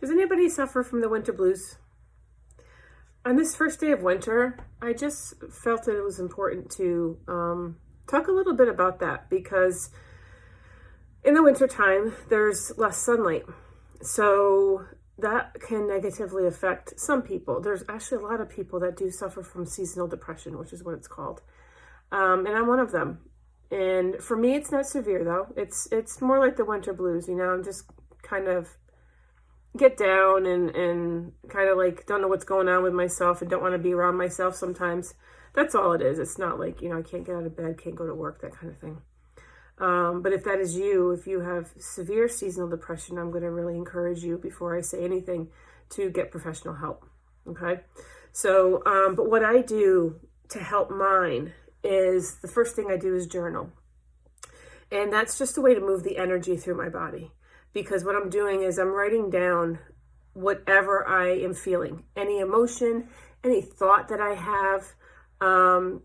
Does anybody suffer from the winter blues? On this first day of winter, I just felt that it was important to talk a little bit about that, because in the wintertime, there's less sunlight. So that can negatively affect some people. There's actually a lot of people that do suffer from seasonal depression, which is what it's called. And I'm one of them. And for me, it's not severe though. It's more like the winter blues, I'm just kind of get down and kind of like don't know what's going on with myself and don't want to be around myself sometimes. That's all it is. It's not like, I can't get out of bed, can't go to work, that kind of thing. But if that is you, if you have severe seasonal depression, I'm going to really encourage you, before I say anything, to get professional help. Okay. So, but what I do to help mine is, the first thing I do is journal. And that's just a way to move the energy through my body. Because what I'm doing is I'm writing down whatever I am feeling. Any emotion, any thought that I have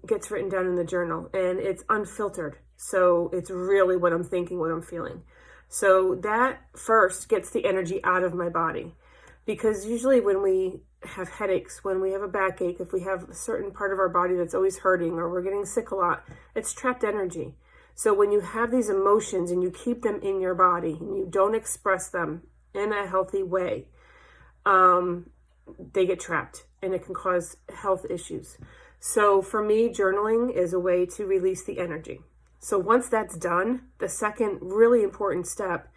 gets written down in the journal. And it's unfiltered. So it's really what I'm thinking, what I'm feeling. So that first gets the energy out of my body. Because usually when we have headaches, when we have a backache, if we have a certain part of our body that's always hurting, or we're getting sick a lot, it's trapped energy. So when you have these emotions and you keep them in your body and you don't express them in a healthy way, they get trapped and it can cause health issues. So for me, journaling is a way to release the energy. So once that's done, the second really important step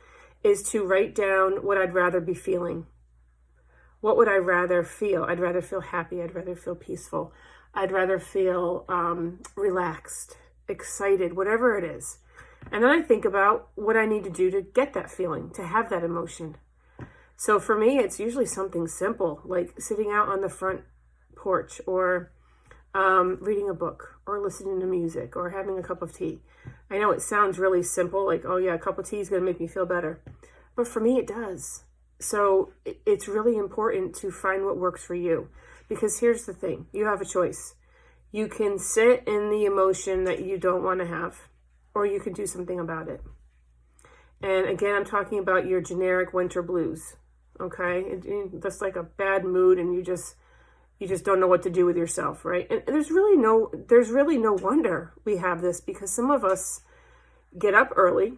is to write down what I'd rather be feeling. What would I rather feel? I'd rather feel happy. I'd rather feel peaceful. I'd rather feel relaxed, excited, whatever it is. And then I think about what I need to do to get that feeling, to have that emotion. So for me, it's usually something simple, like sitting out on the front porch, or reading a book, or listening to music, or having a cup of tea. I know it sounds really simple, like, oh yeah, a cup of tea is going to make me feel better. But for me, it does. So it's really important to find what works for you. Because here's the thing, you have a choice. You can sit in the emotion that you don't want to have, or you can do something about it. And again, I'm talking about your generic winter blues, okay? That's like a bad mood, and you just don't know what to do with yourself, right? And there's really no wonder we have this, because some of us get up early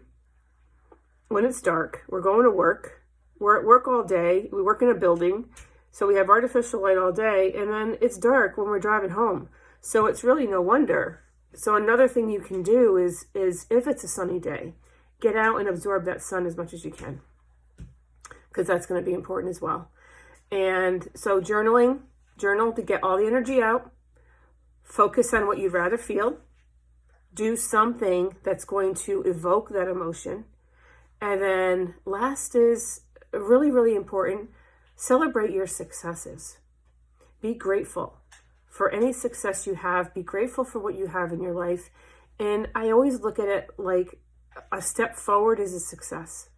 when it's dark. We're going to work. We're at work all day. We work in a building, so we have artificial light all day, and then it's dark when we're driving home. So it's really no wonder. So another thing you can do is if it's a sunny day, get out and absorb that sun as much as you can, because that's going to be important as well. And so journal to get all the energy out, focus on what you'd rather feel, do something that's going to evoke that emotion. And then last is really, really important, celebrate your successes. Be grateful for any success you have. Be grateful for what you have in your life. And I always look at it like a step forward is a success.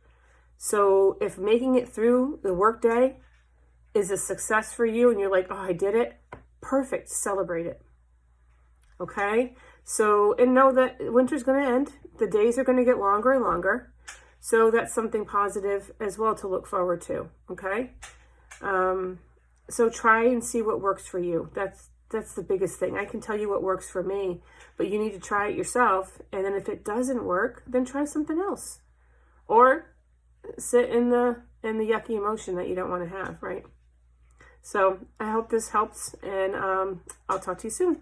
So if making it through the workday is a success for you and you're like, oh, I did it, perfect, celebrate it. Okay? So, and know that winter's going to end. The days are going to get longer and longer. So that's something positive as well to look forward to. Okay? So try and see what works for you. That's the biggest thing. I can tell you what works for me, but you need to try it yourself. And then if it doesn't work, then try something else. Or sit in the yucky emotion that you don't want to have, right? So I hope this helps, and I'll talk to you soon.